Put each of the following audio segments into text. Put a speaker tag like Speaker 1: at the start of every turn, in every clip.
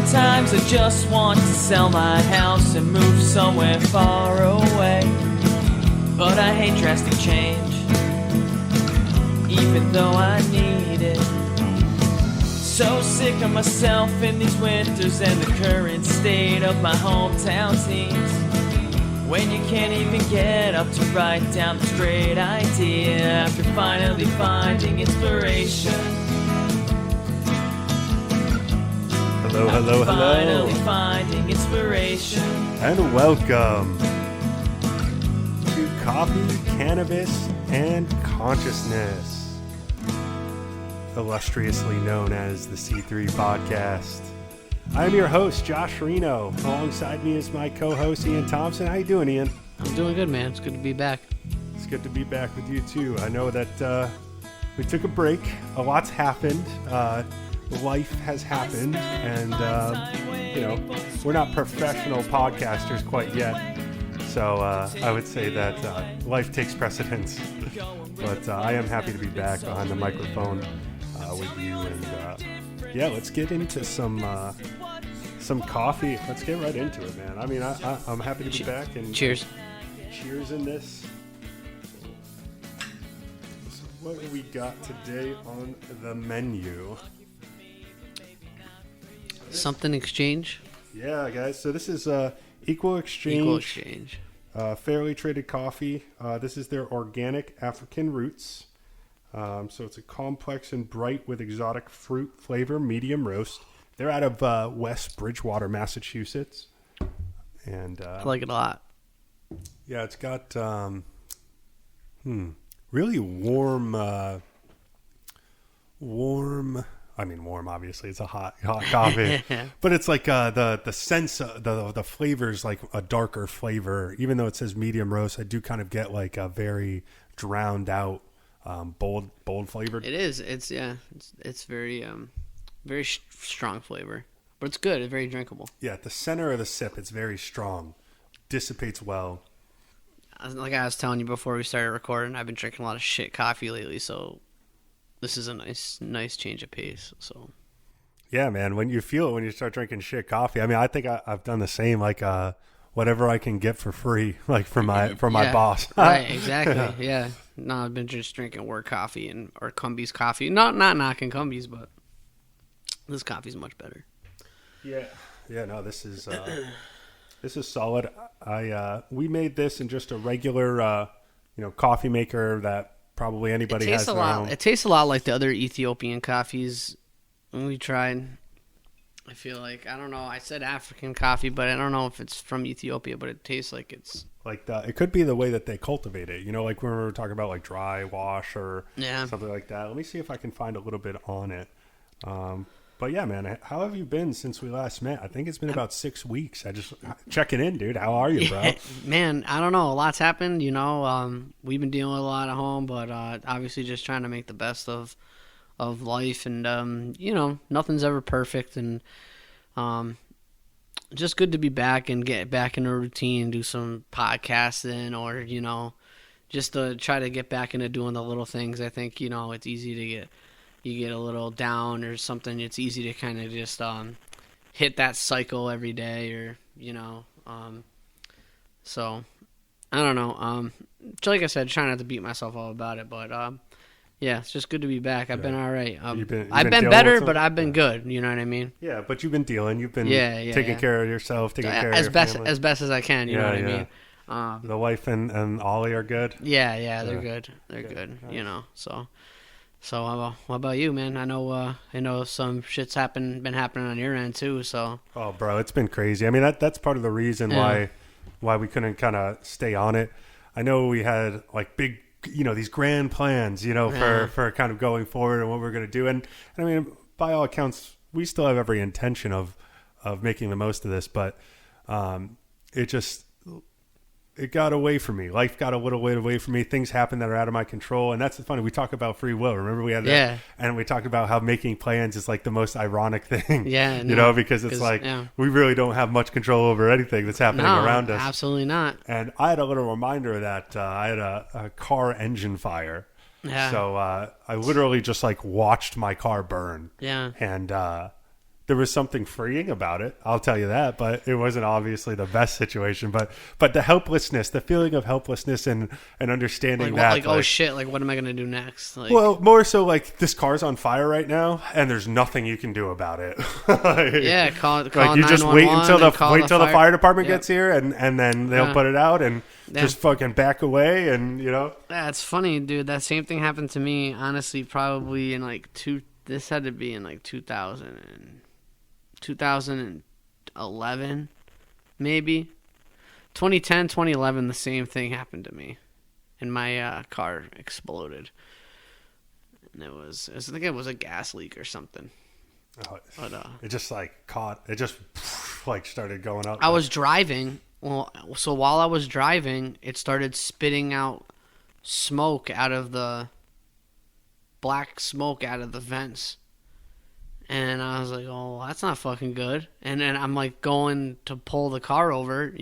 Speaker 1: Sometimes I just want to sell my house and move somewhere far away. But I hate drastic change, even though I need it. So sick of myself in these winters and the current state of my hometown teens. When you can't even get up to write down this great idea after finally finding inspiration.
Speaker 2: Hello, hello, hello.
Speaker 1: Finally finding inspiration.
Speaker 2: And welcome to Coffee, Cannabis, and Consciousness, illustriously known as the C3 Podcast. I'm your host, Josh Reno. Alongside me is my co-host, Ian Thompson. How you doing, Ian?
Speaker 3: I'm doing good, man. It's good to be back.
Speaker 2: It's good to be back with you, too. I know that we took a break. A lot's happened. Life has happened. And, we're not professional podcasters quite yet. So I would say that life takes precedence. But I am happy to be back behind the microphone with you. And, let's get into some coffee. Let's get right into it, man. I mean, I'm happy to be back. And
Speaker 3: cheers.
Speaker 2: Cheers in this. So what do we got today on the menu?
Speaker 3: Something exchange?
Speaker 2: Yeah, guys. So this is Equal Exchange.
Speaker 3: Equal Exchange.
Speaker 2: Fairly traded coffee. This is their organic African roots. So it's a complex and bright with exotic fruit flavor, medium roast. They're out of West Bridgewater, Massachusetts. And
Speaker 3: I like it a lot.
Speaker 2: Yeah, it's got really warm. I mean, warm. Obviously, it's a hot coffee, but it's like the sense, the flavors like a darker flavor. Even though it says medium roast, I do kind of get like a very drowned out, bold flavored.
Speaker 3: It is. It's very very strong flavor, but it's good. It's very drinkable.
Speaker 2: Yeah, at the center of the sip, it's very strong, dissipates well.
Speaker 3: Like I was telling you before we started recording, I've been drinking a lot of shit coffee lately, so this is a nice change of pace. So
Speaker 2: yeah, man, when you feel it when you start drinking shit coffee. I mean, I think I've done the same. Like whatever I can get for free, like from my boss.
Speaker 3: Right, exactly. Yeah. No, I've been just drinking work coffee or Cumbies coffee. Not knocking Cumbies, but this coffee's much better.
Speaker 2: Yeah. No, this is solid. We made this in just a regular coffee maker that probably anybody has their own.
Speaker 3: It tastes a lot like the other Ethiopian coffees we tried. I feel like, I don't know, I said African coffee, but I don't know if it's from Ethiopia, but it tastes like it's
Speaker 2: like it could be the way that they cultivate it, like when we were talking about like dry wash or something like that. Let me see if I can find a little bit on it. But yeah, man, how have you been since we last met? I think it's been about 6 weeks. I just checking in, dude. How are you, bro?
Speaker 3: Man, I don't know. A lot's happened, we've been dealing with a lot at home, but obviously just trying to make the best of life, and nothing's ever perfect, and just good to be back and get back in a routine, do some podcasting, or just to try to get back into doing the little things. I think it's easy to get a little down or something. It's easy to kind of just hit that cycle every day, or so I don't know. Like I said, trying not to beat myself up about it, but yeah, it's just good to be back. I've been all right. I've been better, but I've been good. You know what I mean?
Speaker 2: Yeah, but you've been dealing. You've been taking care of yourself, taking care of your family.
Speaker 3: As best as I can. You know what I mean?
Speaker 2: The wife and Ollie are good?
Speaker 3: Yeah, they're good. They're good. Nice. So how about you, man? I know some shit's been happening on your end too. So. Oh,
Speaker 2: bro, it's been crazy. I mean, that's part of the reason why we couldn't kind of stay on it. I know we had like big, these grand plans, for kind of going forward and what we're going to do. And I mean, by all accounts, we still have every intention of making the most of this, but it got away from me. Life got a little way away from me. Things happen that are out of my control. And that's funny. We talk about free will. Remember we had that?
Speaker 3: Yeah.
Speaker 2: And we talked about how making plans is like the most ironic thing.
Speaker 3: Yeah.
Speaker 2: Because it's like we really don't have much control over anything that's happening around us.
Speaker 3: Absolutely not.
Speaker 2: And I had a little reminder of that I had a car engine fire.
Speaker 3: Yeah.
Speaker 2: So I literally just like watched my car burn.
Speaker 3: Yeah.
Speaker 2: And there was something freeing about it. I'll tell you that, but it wasn't obviously the best situation. But the helplessness, the feeling of helplessness, and understanding that,
Speaker 3: like, oh shit, like what am I gonna do next? Like,
Speaker 2: well, more so like this car's on fire right now, and there's nothing you can do about it.
Speaker 3: yeah, call
Speaker 2: like you just wait until the fire department
Speaker 3: Yep.
Speaker 2: gets here, and then they'll put it out, and just fucking back away, and
Speaker 3: Yeah, it's funny, dude. That same thing happened to me. Honestly, probably in like This had to be in like 2011, maybe 2010, 2011. The same thing happened to me, and my car exploded. And I think it was a gas leak or something. But
Speaker 2: it just like caught. It just like started going up.
Speaker 3: I was driving. Well, so while I was driving, it started spitting out smoke out of the black smoke out of the vents. And I was like, oh, that's not fucking good. And then I'm like going to pull the car over,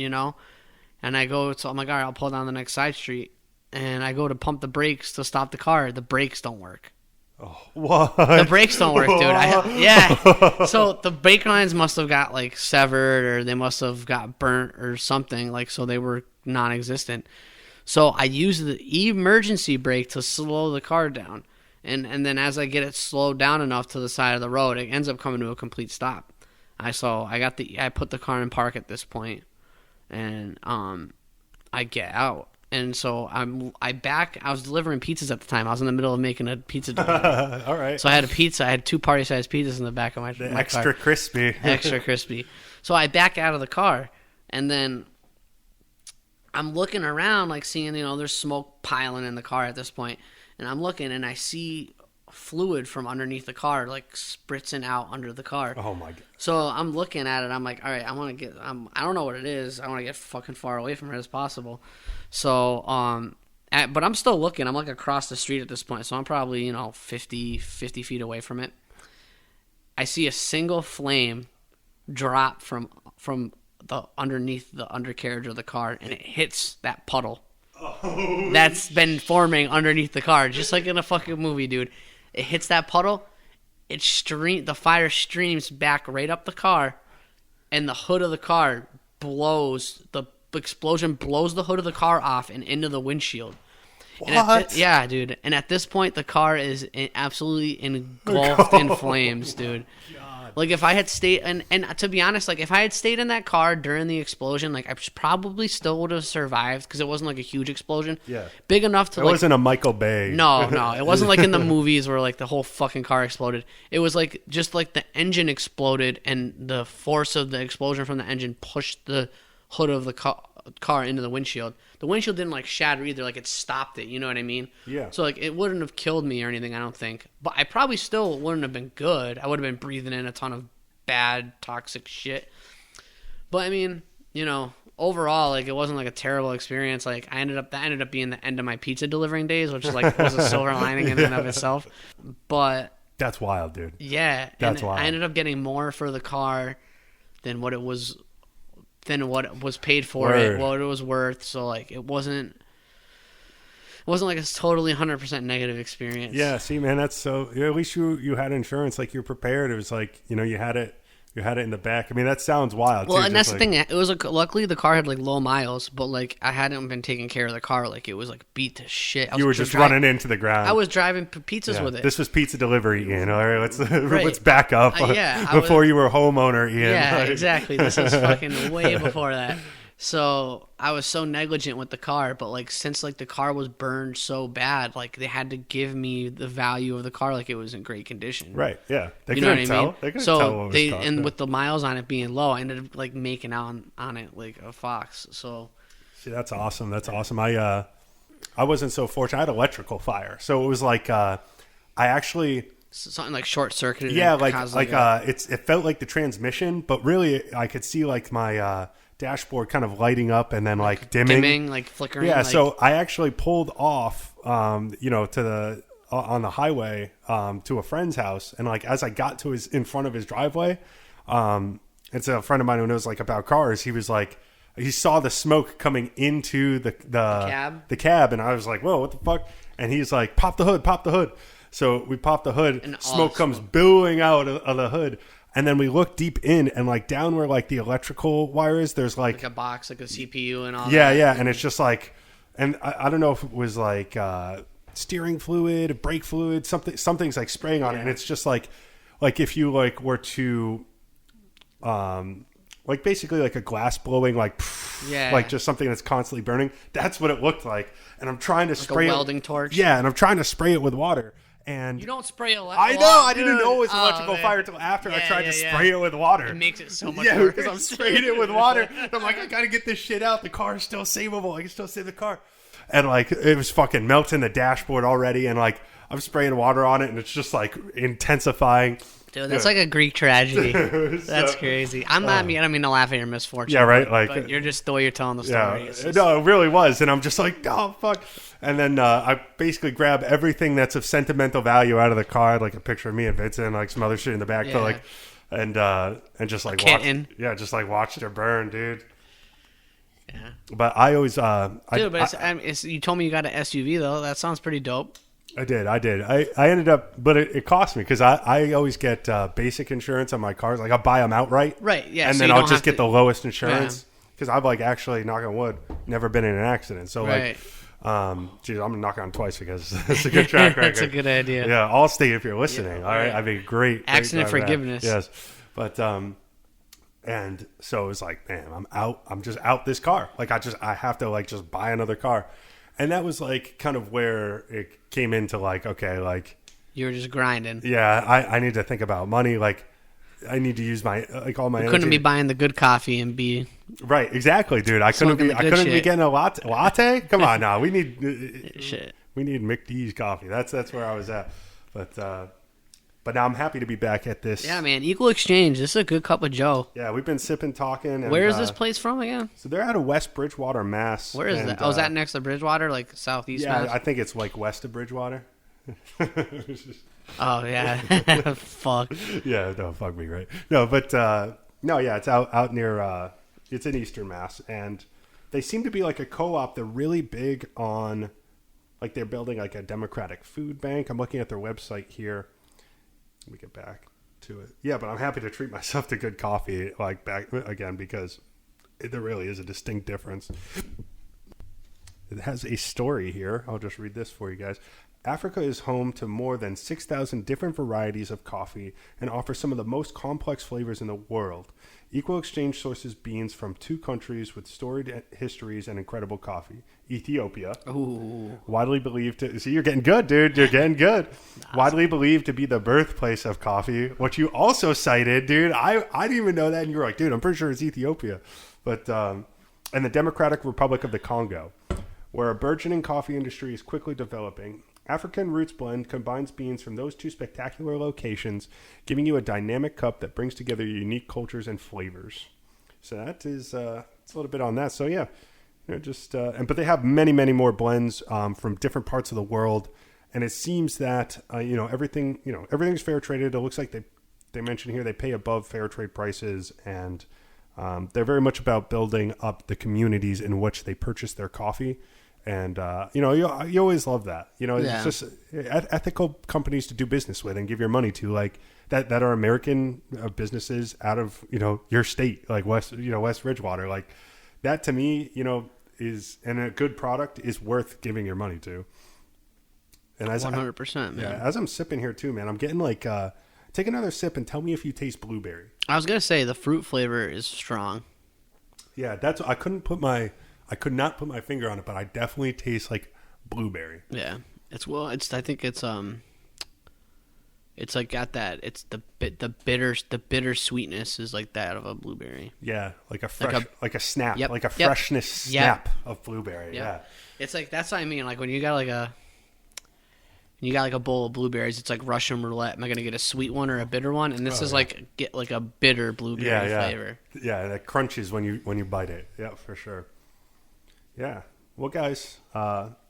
Speaker 3: and I go, so I'm like, all right, I'll pull down the next side street. And I go to pump the brakes to stop the car. The brakes don't work.
Speaker 2: Oh, what?
Speaker 3: The brakes don't work, dude. Yeah. So the brake lines must have got like severed, or they must have got burnt or something. Like, so they were non-existent. So I used the emergency brake to slow the car down. And then as I get it slowed down enough to the side of the road, it ends up coming to a complete stop. I put the car in park at this point, and I get out. And so I was delivering pizzas at the time. I was in the middle of making a pizza delivery.
Speaker 2: All right.
Speaker 3: So I had a pizza. I had 2 party-sized pizzas in the back of my
Speaker 2: extra
Speaker 3: car.
Speaker 2: crispy.
Speaker 3: Extra crispy. So I back out of the car, and then I'm looking around, like seeing, there's smoke piling in the car at this point. And I'm looking, and I see fluid from underneath the car, like spritzing out under the car.
Speaker 2: Oh my god!
Speaker 3: So I'm looking at it. I'm like, all right, I don't know what it is. I want to get fucking far away from it as possible. So, but I'm still looking. I'm like across the street at this point, so I'm probably 50 feet away from it. I see a single flame drop from the underneath the undercarriage of the car, and it hits that puddle. Oh, that's been forming underneath the car, just like in a fucking movie, dude. It hits that puddle, the fire streams back right up the car, and the hood of the car blows. The explosion blows the hood of the car off and into the windshield.
Speaker 2: What?
Speaker 3: Yeah, dude. And at this point, the car is absolutely engulfed in flames, dude. Like, if I had stayed, and to be honest, like, if I had stayed in that car during the explosion, like, I probably still would have survived, because it wasn't, like, a huge explosion.
Speaker 2: Yeah.
Speaker 3: Big enough to,
Speaker 2: It wasn't a Michael Bay.
Speaker 3: No. It wasn't like in the movies where, like, the whole fucking car exploded. It was, like, just, like, the engine exploded, and the force of the explosion from the engine pushed the hood of the car into the windshield. The windshield didn't, like, shatter either. Like, it stopped it. You know what I mean?
Speaker 2: Yeah.
Speaker 3: So, like, it wouldn't have killed me or anything, I don't think. But I probably still wouldn't have been good. I would have been breathing in a ton of bad, toxic shit. But, I mean, overall, like, it wasn't, like, a terrible experience. Like, that ended up being the end of my pizza delivering days, which is, like, was a silver lining in and of itself. But
Speaker 2: that's wild, dude.
Speaker 3: Yeah.
Speaker 2: That's wild.
Speaker 3: I ended up getting more for the car than what it was paid for. What it was worth. So, like, it wasn't like a totally 100% negative experience.
Speaker 2: Yeah, see, man, that's so. At least you had insurance, like, you're prepared. It was like, you had it in the back. I mean, that sounds wild.
Speaker 3: Well,
Speaker 2: too,
Speaker 3: and that's the thing. It was like, luckily the car had like low miles, but like I hadn't been taking care of the car. Like, it was like beat to shit.
Speaker 2: You were just running into the ground.
Speaker 3: I was driving pizzas with it.
Speaker 2: This was pizza delivery, Ian. All right, let's back up. Before you were homeowner, Ian.
Speaker 3: Yeah, exactly. This is fucking way before that. So I was so negligent with the car, but like since like the car was burned so bad, like they had to give me the value of the car like it was in great condition.
Speaker 2: Right. Yeah. They
Speaker 3: couldn't
Speaker 2: tell.
Speaker 3: I mean?
Speaker 2: They couldn't tell what was
Speaker 3: and with the miles on it being low, I ended up like making out on it like a fox. So
Speaker 2: see, that's awesome. That's awesome. I wasn't so fortunate. I had electrical fire, so it was like I actually.
Speaker 3: Something like short circuited.
Speaker 2: Yeah, it felt like the transmission, but really I could see like my dashboard kind of lighting up and then like dimming,
Speaker 3: like flickering.
Speaker 2: Yeah, so I actually pulled off, to the on the highway to a friend's house, and like as I got to in front of his driveway, it's a friend of mine who knows like about cars. He was like, he saw the smoke coming into the cab, and I was like, whoa, what the fuck? And he's like, pop the hood. So we popped the hood, and smoke comes billowing out of the hood. And then we look deep in, and like down where like the electrical wire is, there's like
Speaker 3: a box, like a CPU and all
Speaker 2: yeah,
Speaker 3: that.
Speaker 2: Yeah. And it's just like, and I don't know if it was like steering fluid, brake fluid, something's like spraying on it. And it's just like if you like were to, like basically like a glass blowing, like just something that's constantly burning. That's what it looked like. And I'm trying to spray
Speaker 3: a welding torch.
Speaker 2: Yeah. And I'm trying to spray it with water. And
Speaker 3: you don't spray a lot.
Speaker 2: I know. I didn't know it was electrical fire until after I tried to spray it with water.
Speaker 3: It makes it so much worse.
Speaker 2: Yeah, I'm spraying it with water. I'm like, I gotta get this shit out. The car is still savable. I can still save the car. And like, it was fucking melting the dashboard already. And like, I'm spraying water on it, and it's just like intensifying.
Speaker 3: Dude, that's like a Greek tragedy. That's crazy. I don't mean to laugh at your misfortune.
Speaker 2: Yeah, right.
Speaker 3: But you're just the way you're telling the story.
Speaker 2: Yeah, no, it really was. And I'm just like, oh fuck. And then I basically grab everything that's of sentimental value out of the car, like a picture of me and Vincent, like some other shit in the back, but like, and just like watched her burn, dude.
Speaker 3: Yeah.
Speaker 2: But I always,
Speaker 3: you told me you got an SUV though. That sounds pretty dope.
Speaker 2: I did. I ended up, but it cost me because I always get basic insurance on my cars. Like I'll buy them outright.
Speaker 3: Right. Yeah.
Speaker 2: And
Speaker 3: so
Speaker 2: then I'll just get the lowest insurance because I've like actually, knock on wood, never been in an accident. So like, geez, I'm gonna knock on twice because it's a good track record.
Speaker 3: That's a good idea.
Speaker 2: Yeah. Allstate, if you're listening. All right. I'd be great.
Speaker 3: Accident forgiveness.
Speaker 2: Yes. But, and so it was like, man, I'm out. I'm just out this car. Like I have to like just buy another car. And that was like kind of where it came into like, okay, like
Speaker 3: you were just grinding.
Speaker 2: Yeah, I need to think about money. Like I need to use my like all my.
Speaker 3: You couldn't be buying the good coffee and be
Speaker 2: right. Exactly, dude. I couldn't be getting a latte. Come on, now we need
Speaker 3: shit.
Speaker 2: We need McD's coffee. That's where I was at. But now I'm happy to be back at this.
Speaker 3: Yeah, man. Equal Exchange. This is a good cup of Joe.
Speaker 2: Yeah, we've been sipping, talking. And,
Speaker 3: where is this place from again?
Speaker 2: So they're out of West Bridgewater, Mass.
Speaker 3: Where is that? Oh, is that next to Bridgewater, like southeast?
Speaker 2: Yeah,
Speaker 3: Mass?
Speaker 2: I think it's like west of Bridgewater.
Speaker 3: Oh yeah, fuck.
Speaker 2: Yeah, no, fuck me, right? No, but no, yeah, it's out near. It's in Eastern Mass, and they seem to be like a co-op. They're really big on, like, they're building like a democratic food bank. I'm looking at their website here. Let me get back to it. Yeah, but I'm happy to treat myself to good coffee, like back again, because there really is a distinct difference. It has a story here. I'll just read this for you guys. Africa is home to more than 6,000 different varieties of coffee and offers some of the most complex flavors in the world. Equal Exchange sources beans from 2 countries with storied histories and incredible coffee. Ethiopia, widely believed to... See, you're getting good, dude. You're getting good. Widely believed to be the birthplace of coffee, which you also cited, dude. I didn't even know that, and you were like, dude, I'm pretty sure it's Ethiopia. But and the Democratic Republic of the Congo, where a burgeoning coffee industry is quickly developing. African Roots Blend combines beans from those 2 spectacular locations, giving you a dynamic cup that brings together unique cultures and flavors. So that is it's a little bit on that. So yeah, just but they have many more blends from different parts of the world, and it seems that everything's fair traded. It looks like they mention here they pay above fair trade prices, and they're very much about building up the communities in which they purchase their coffee. And, you always love that. It's just ethical companies to do business with and give your money to, like, that are American businesses out of, your state, like West Bridgewater. Like, that to me, is, and a good product is worth giving your money to. And as
Speaker 3: 100%, man.
Speaker 2: Yeah, as I'm sipping here too, man, I'm getting like, take another sip and tell me if you taste blueberry.
Speaker 3: I was going to say the fruit flavor is strong.
Speaker 2: Yeah, I could not put my finger on it, but I definitely taste like blueberry.
Speaker 3: Yeah, I think it's like got that. It's the bitter sweetness is like that of a blueberry.
Speaker 2: Yeah, like a fresh, like a snap,
Speaker 3: yep,
Speaker 2: like a freshness snap of blueberry. Yep. Yeah,
Speaker 3: it's like that's what I mean. Like when you got like a bowl of blueberries, it's like Russian roulette. Am I gonna get a sweet one or a bitter one? And this is like get like a bitter blueberry flavor.
Speaker 2: Yeah, and it crunches when you bite it. Yeah, for sure. Yeah. Well, guys,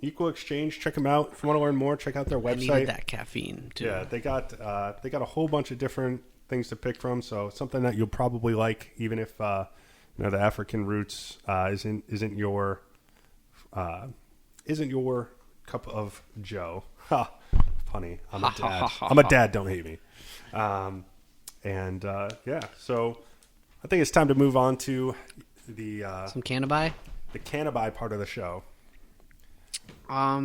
Speaker 2: Equal Exchange, check them out. If you want to learn more, check out their website.
Speaker 3: I needed that caffeine too.
Speaker 2: Yeah, they got a whole bunch of different things to pick from. So something that you'll probably like, even if the African Roots isn't your cup of Joe. Ha, funny. I'm a dad. I'm a dad. Don't hate me. And so I think it's time to move on to the
Speaker 3: Some Cannabis.
Speaker 2: the Cannabis part of the show.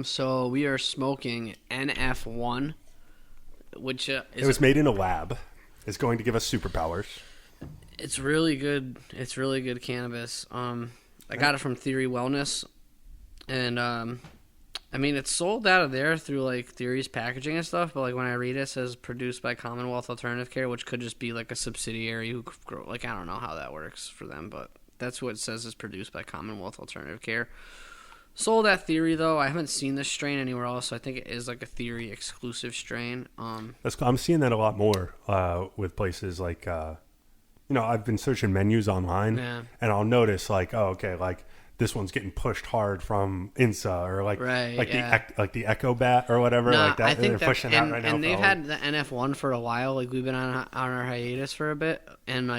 Speaker 3: So we are smoking NF1, which
Speaker 2: It was made in a lab. It's going to give us superpowers.
Speaker 3: it's really good. It's really good cannabis. I got it from Theory Wellness, and I mean it's sold out of there through like Theory's packaging and stuff. But like when I read it, it says produced by Commonwealth Alternative Care, which could just be like a subsidiary who grow. Like I don't know how that works for them, but that's what it says is produced by Commonwealth Alternative Care. Sold at Theory, though. I haven't seen this strain anywhere else, so I think it is like a Theory exclusive strain.
Speaker 2: I'm seeing that a lot more with places like, I've been searching menus online,
Speaker 3: Yeah.
Speaker 2: and I'll notice like, oh, okay, like this one's getting pushed hard from INSA or the Echo Bat or whatever like that.
Speaker 3: I think
Speaker 2: they're pushing out right now.
Speaker 3: And they've had the NF1 for a while. Like we've been on our hiatus for a bit, and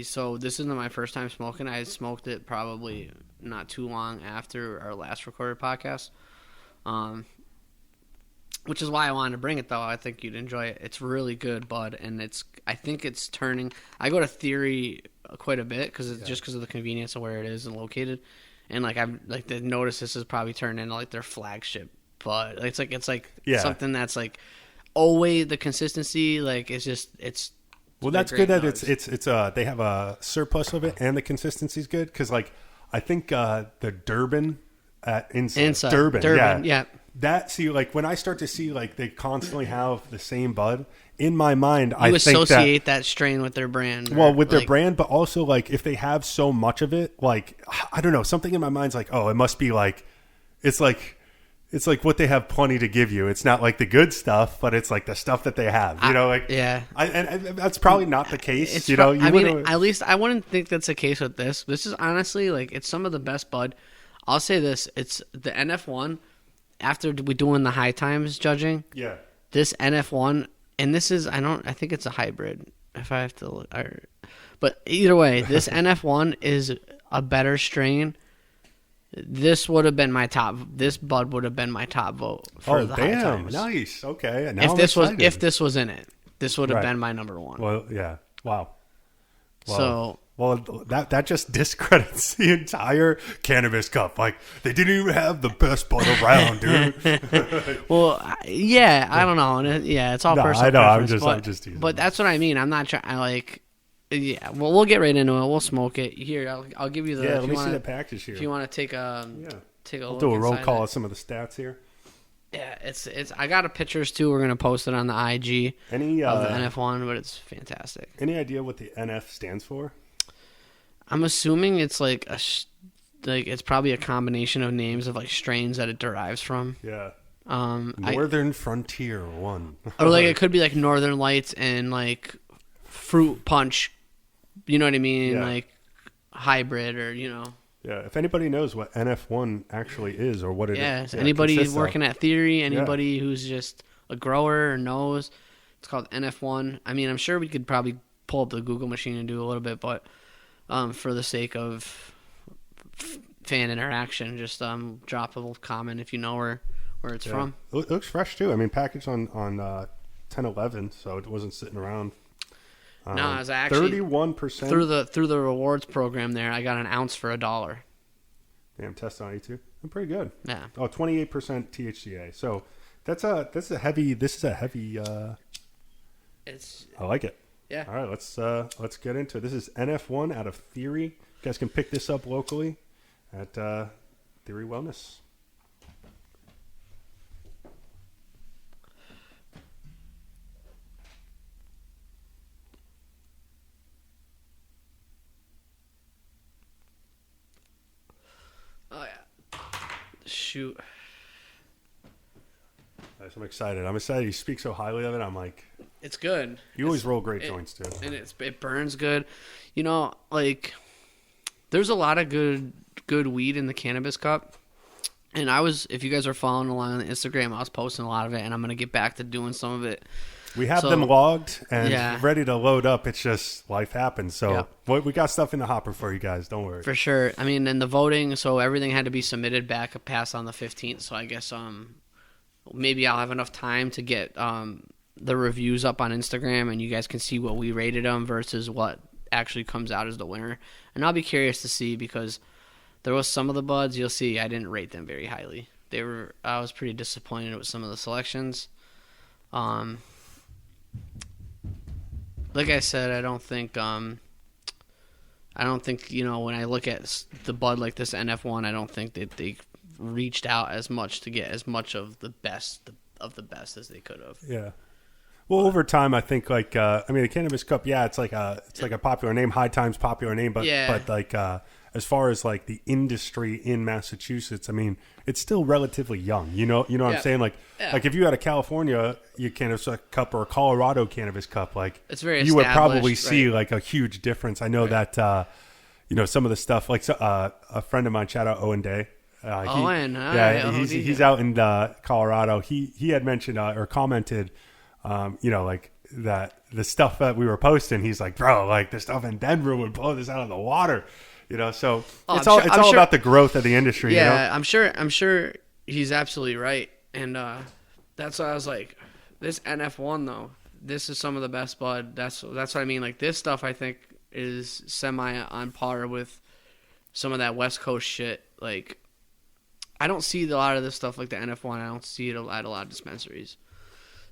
Speaker 3: so this isn't my first time smoking. I smoked it probably not too long after our last recorded podcast, which is why I wanted to bring it, though. I think you'd enjoy it. It's really good, bud, and I think it's turning. I go to Theory quite a bit just because of the convenience of where it is and located, and like I've like the notice this is probably turned into like their flagship bud. It's like something that's like always the consistency. Like it's.
Speaker 2: Well, that's good that it's they have a surplus of it and the consistency's good because like. I think the Durban at Inside. Durban,
Speaker 3: yeah.
Speaker 2: That like when I start to see like they constantly have the same bud in my mind,
Speaker 3: I associate that strain with their brand.
Speaker 2: Well, with their brand, but also like if they have so much of it, like I don't know, something in my mind's like, oh, it must be like it's like what they have plenty to give you. It's not like the good stuff, but it's like the stuff that they have.
Speaker 3: Yeah.
Speaker 2: And that's probably not the case.
Speaker 3: At least I wouldn't think that's the case with this. This is honestly like it's some of the best bud. I'll say this: it's the NF1. After we doing the high times judging,
Speaker 2: yeah.
Speaker 3: This NF1, and this is I think it's a hybrid. If I have to look, but either way, this NF1 is a better strain. This would have been my top. This bud would have been my top vote for the high times.
Speaker 2: Nice. Okay.
Speaker 3: Now if this was in it, this would have been my number one.
Speaker 2: Well, yeah. Wow. That just discredits the entire Cannabis Cup. Like they didn't even have the best bud around, dude.
Speaker 3: Well, yeah. I don't know. And it's all personal.
Speaker 2: I know.
Speaker 3: I'm
Speaker 2: just teasing.
Speaker 3: But that's what I mean. I'm not trying. Yeah, well, we'll get right into it. We'll smoke it. Here, I'll give you the.
Speaker 2: Yeah, let me see the package here.
Speaker 3: If you want to take a
Speaker 2: I'll
Speaker 3: look,
Speaker 2: do a roll call of some of the stats here.
Speaker 3: Yeah, it's. I got a pictures too. We're gonna post it on the IG of the NF1, but it's fantastic.
Speaker 2: Any idea what the NF stands for?
Speaker 3: I'm assuming it's like it's probably a combination of names of like strains that it derives from.
Speaker 2: Yeah. Northern Frontier 1.
Speaker 3: Or like it could be like Northern Lights and like Fruit Punch, you know what I mean?
Speaker 2: Yeah.
Speaker 3: Like hybrid or
Speaker 2: Yeah, if anybody knows what NF1 actually is or what it is.
Speaker 3: Anybody working at Theory, anybody who's just a grower or knows, it's called NF1. I mean, I'm sure we could probably pull up the Google machine and do a little bit, but for the sake of fan interaction, just drop a comment if you know where it's from.
Speaker 2: It looks fresh too. I mean, packaged on 10/11, so it wasn't sitting around.
Speaker 3: No, it was actually
Speaker 2: 31%
Speaker 3: through the rewards program. There, I got an ounce for $1.
Speaker 2: Damn, test on E2. I'm pretty good.
Speaker 3: Yeah.
Speaker 2: Oh, 28% THCA. So this is a heavy.
Speaker 3: It's.
Speaker 2: I like it.
Speaker 3: Yeah.
Speaker 2: All right, let's get into it. This is NF1 out of Theory. You guys can pick this up locally at Theory Wellness.
Speaker 3: Oh yeah. Shoot.
Speaker 2: Nice, I'm excited. You speak so highly of it. I'm like,
Speaker 3: it's good.
Speaker 2: You always roll great joints too,
Speaker 3: and it burns good. You know, like there's a lot of good weed in the Cannabis Cup. And if you guys are following along on Instagram, I was posting a lot of it, and I'm gonna get back to doing some of it.
Speaker 2: We have them logged and ready to load up. It's just life happens. So we got stuff in the hopper for you guys. Don't worry.
Speaker 3: For sure. I mean, and the voting, so everything had to be submitted back past on the 15th. So I guess maybe I'll have enough time to get the reviews up on Instagram, and you guys can see what we rated them versus what actually comes out as the winner. And I'll be curious to see, because there was some of the buds, you'll see I didn't rate them very highly. I was pretty disappointed with some of the selections. Like I said, I don't think when I look at the bud like this NF1, I don't think that they reached out as much to get as much of the best as they could have.
Speaker 2: Yeah. Well, over time, I think the Cannabis Cup, it's like a popular name, High Times popular name, but as far as like the industry in Massachusetts, I mean, it's still relatively young. You know what I'm saying? Like if you had a California Cannabis Cup or a Colorado Cannabis Cup, like
Speaker 3: it's very
Speaker 2: you would probably
Speaker 3: right?
Speaker 2: see like a huge difference. I know that some of the stuff, like a friend of mine, shout out Owen Day. He's out in Colorado. He had mentioned or commented, like that the stuff that we were posting. He's like, bro, like the stuff in Denver would blow this out of the water. So it's all about the growth of the industry.
Speaker 3: Yeah, I'm sure he's absolutely right, and that's why I was like, this NF1 though, this is some of the best bud. That's what I mean. Like this stuff, I think is semi on par with some of that West Coast shit. Like I don't see a lot of this stuff like the NF1. I don't see it at a lot of dispensaries.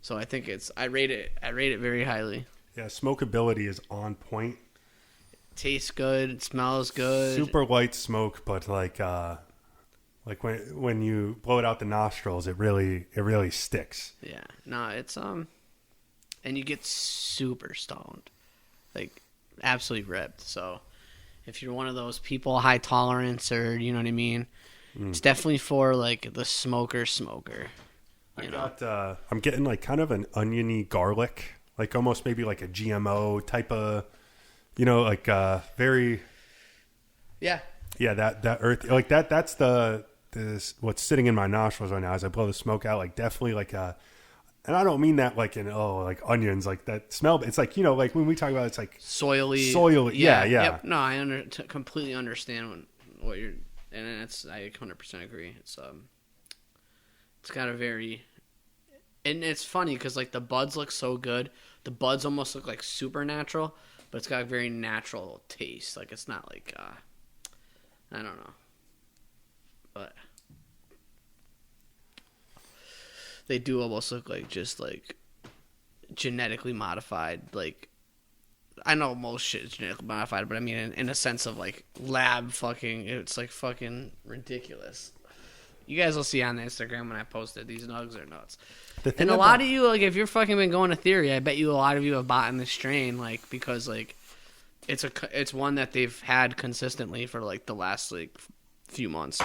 Speaker 3: So I think I rate it very highly.
Speaker 2: Yeah, smokability is on point.
Speaker 3: Tastes good, it smells good.
Speaker 2: Super light smoke, but like when you blow it out the nostrils, it really sticks.
Speaker 3: Yeah. No, it's and you get super stoned. Like absolutely ripped. So if you're one of those people, high tolerance, or you know what I mean, it's definitely for like the smoker.
Speaker 2: I'm getting like kind of an oniony garlic, like almost maybe like a GMO type of, very. Yeah, that earth, like that's what's sitting in my nostrils right now as I blow the smoke out. Like definitely like and I don't mean that like like onions, like that smell. It's like like when we talk about it's like
Speaker 3: soily.
Speaker 2: Yeah.
Speaker 3: Yep. No, I completely understand what you're, and I 100% agree. It's got a very, and it's funny because like the buds look so good. The buds almost look like supernatural, but it's got a very natural taste. Like it's not like I don't know, but they do almost look like just like genetically modified. Like I know most shit is genetically modified, but I mean in a sense of like lab fucking. It's like fucking ridiculous. You guys will see on the Instagram when I posted, these nugs are nuts. And a lot of you, like, if you're fucking been going to Theory, I bet you a lot of you have bought in this strain, like, because, like, it's one that they've had consistently for, like, the last, like, few months.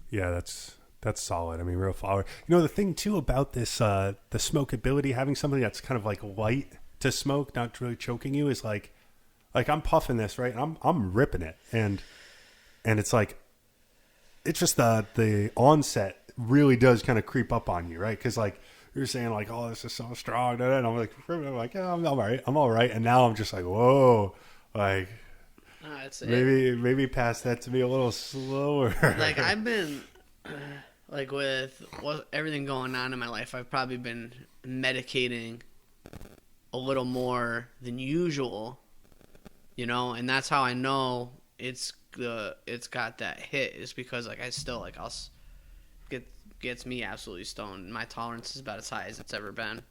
Speaker 2: Yeah, that's solid. I mean, real flower. The thing too about this, the smokability, having something that's kind of like light to smoke, not really choking you, is like I'm puffing this, right? And I'm ripping it, and it's like, it's just the onset really does kind of creep up on you, right? Because like you're saying like, oh, this is so strong, and I'm like, yeah, I'm all right, and now I'm just like, whoa, like. Maybe pass that to me a little slower.
Speaker 3: Like I've been, like with everything going on in my life, I've probably been medicating a little more than usual, and that's how I know it's got that hit, is because like I still like gets me absolutely stoned. My tolerance is about as high as it's ever been.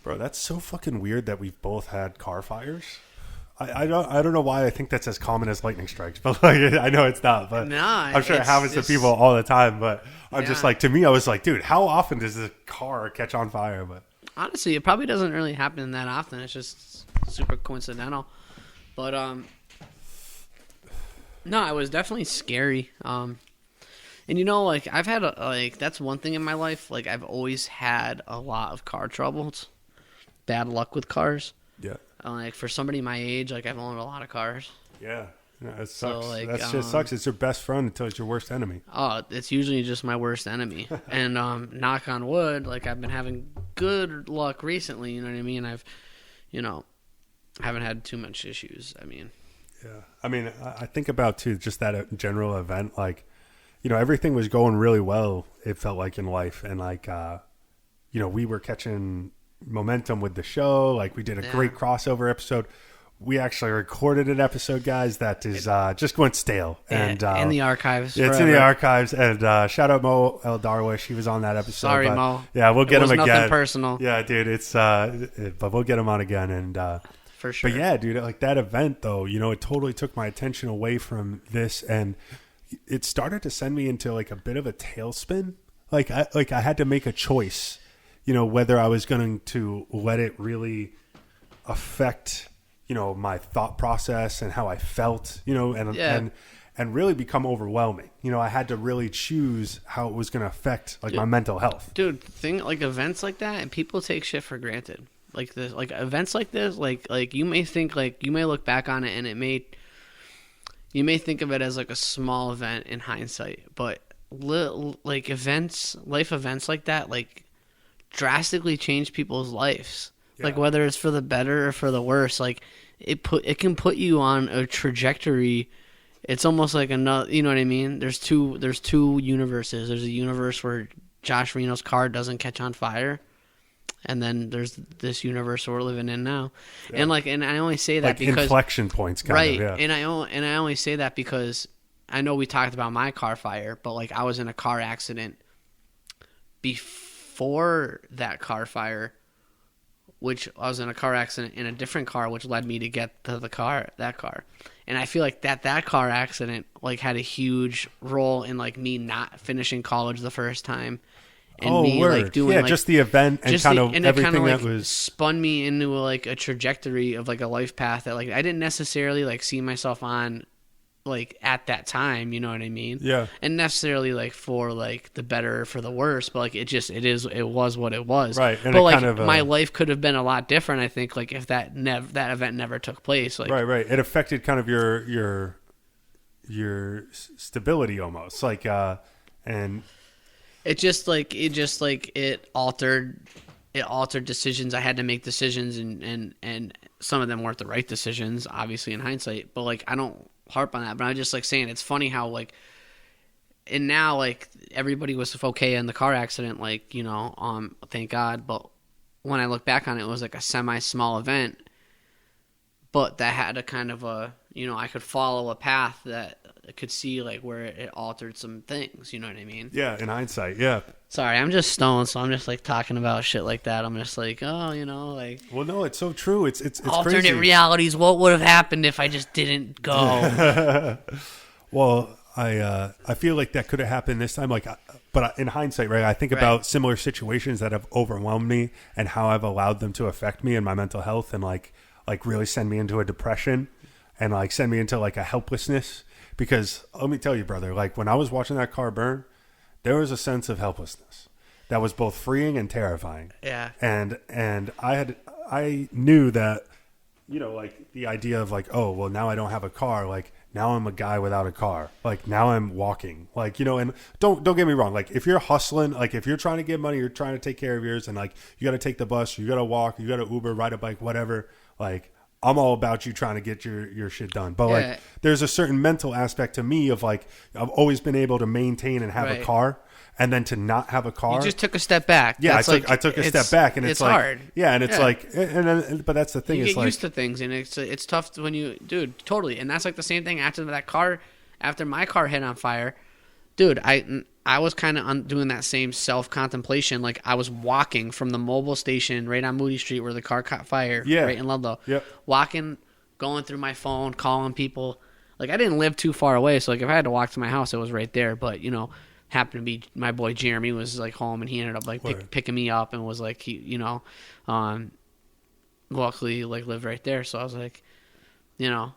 Speaker 2: Bro, that's so fucking weird that we've both had car fires. I don't know why I think that's as common as lightning strikes, but like I know it's not. But I'm sure it happens to people all the time. But I'm just like, to me, I was like, dude, how often does this car catch on fire? But
Speaker 3: honestly, it probably doesn't really happen that often. It's just super coincidental. But no, it was definitely scary. And like I've had that's one thing in my life. Like I've always had a lot of car troubles. Bad luck with cars.
Speaker 2: Yeah.
Speaker 3: Like for somebody my age, like I've owned a lot of cars.
Speaker 2: Yeah, it sucks.
Speaker 3: So, like,
Speaker 2: that shit sucks. It's your best friend until it's your worst enemy.
Speaker 3: Oh, it's usually just my worst enemy. And knock on wood, like I've been having good luck recently. You know what I mean? I've, haven't had too much issues. I mean,
Speaker 2: yeah. I mean, I think about too just that general event, like, you know, everything was going really well. It felt like in life, and like, you know, we were catching momentum with the show. Like, we did a great crossover episode. We actually recorded an episode, guys, that is just went stale. And
Speaker 3: in the archives.
Speaker 2: Yeah, it's in the archives. And shout out Mo El Darwish. He was on that episode.
Speaker 3: Sorry, Mo.
Speaker 2: Yeah, we'll get him again.
Speaker 3: Nothing personal.
Speaker 2: Yeah, dude. It's but we'll get him on again. And
Speaker 3: for sure.
Speaker 2: But yeah, dude, like that event though, you know, it totally took my attention away from this, and it started to send me into like a bit of a tailspin. Like I had to make a choice, you know, whether I was going to let it really affect, you know, my thought process and how I felt, you know, and really become overwhelming. You know, I had to really choose how it was going to affect like my mental health.
Speaker 3: Dude, like events like that, and people take shit for granted. Like this, like events like this, like you may think, like you may look back on it and you may think of it as like a small event in hindsight, but like life events like that, like drastically change people's lives. Yeah. Like whether it's for the better or for the worse, like it can put you on a trajectory. It's almost like another, you know what I mean? There's two universes. There's a universe where Josh Reno's car doesn't catch on fire, and then there's this universe we're living in now. Yeah. And I only say that like because
Speaker 2: inflection points, kind of, yeah.
Speaker 3: And I only say that because I know we talked about my car fire, but like I was in a car accident before that car fire, which I was in a car accident in a different car, which led me to get to that car. And I feel like that car accident like had a huge role in like me not finishing college the first time. And me
Speaker 2: word.
Speaker 3: Like doing like,
Speaker 2: just the event and kind of everything
Speaker 3: like,
Speaker 2: that was
Speaker 3: spun me into like a trajectory of like a life path that like I didn't necessarily like see myself on like at that time, you know what I mean?
Speaker 2: Yeah.
Speaker 3: And necessarily like for like the better or for the worse, but like it was what it was.
Speaker 2: Right. And
Speaker 3: but like
Speaker 2: kind of,
Speaker 3: my life could have been a lot different, I think, like if that event never took place. Like
Speaker 2: Right. It affected kind of your stability almost. Like and
Speaker 3: it altered decisions. I had to make decisions and some of them weren't the right decisions, obviously in hindsight, but like I don't harp on that, but I'm just like saying it's funny how like, and now like everybody was okay in the car accident, like, you know, thank God. But when I look back on it, it was like a semi-small event, but that had a kind of a, you know, I could follow a path that I could see like where it altered some things, you know what I mean?
Speaker 2: Yeah, in hindsight, yeah.
Speaker 3: Sorry, I'm just stoned, so I'm just like talking about shit like that. I'm just like, oh, you know, like.
Speaker 2: Well, no, it's so true. It's
Speaker 3: alternate
Speaker 2: crazy.
Speaker 3: realities. What would have happened if I just didn't go?
Speaker 2: Well, I feel like that could have happened this time. Like, but in hindsight, right? I think about similar situations that have overwhelmed me and how I've allowed them to affect me and my mental health, and like really send me into a depression and like send me into like a helplessness. Because let me tell you, brother, like when I was watching that car burn, there was a sense of helplessness that was both freeing and terrifying.
Speaker 3: Yeah.
Speaker 2: And I knew that, you know, like the idea of like, oh, well, now I don't have a car. Like now I'm a guy without a car. Like now I'm walking. Like, you know, and don't get me wrong. Like if you're hustling, like if you're trying to get money, you're trying to take care of yours, and like you got to take the bus, you got to walk, you got to Uber, ride a bike, whatever. Like I'm all about you trying to get your shit done. But like there's a certain mental aspect to me of like I've always been able to maintain and have a car, and then to not have a car.
Speaker 3: You just took a step back.
Speaker 2: Yeah, I took a step back, and it's like
Speaker 3: hard.
Speaker 2: Yeah, and it's like and then, but that's the thing.
Speaker 3: You
Speaker 2: get
Speaker 3: used to things, and it's tough when you, dude, totally. And that's like the same thing after my car hit on fire, dude. I was kind of doing that same self-contemplation. Like, I was walking from the mobile station right on Moody Street where the car caught fire, right in Ludlow.
Speaker 2: Yep.
Speaker 3: Walking, going through my phone, calling people. Like, I didn't live too far away, so, like, if I had to walk to my house, it was right there. But, you know, happened to be my boy Jeremy was, like, home, and he ended up, like, picking me up and was, like, he, you know, luckily, like, lived right there. So I was, like, you know,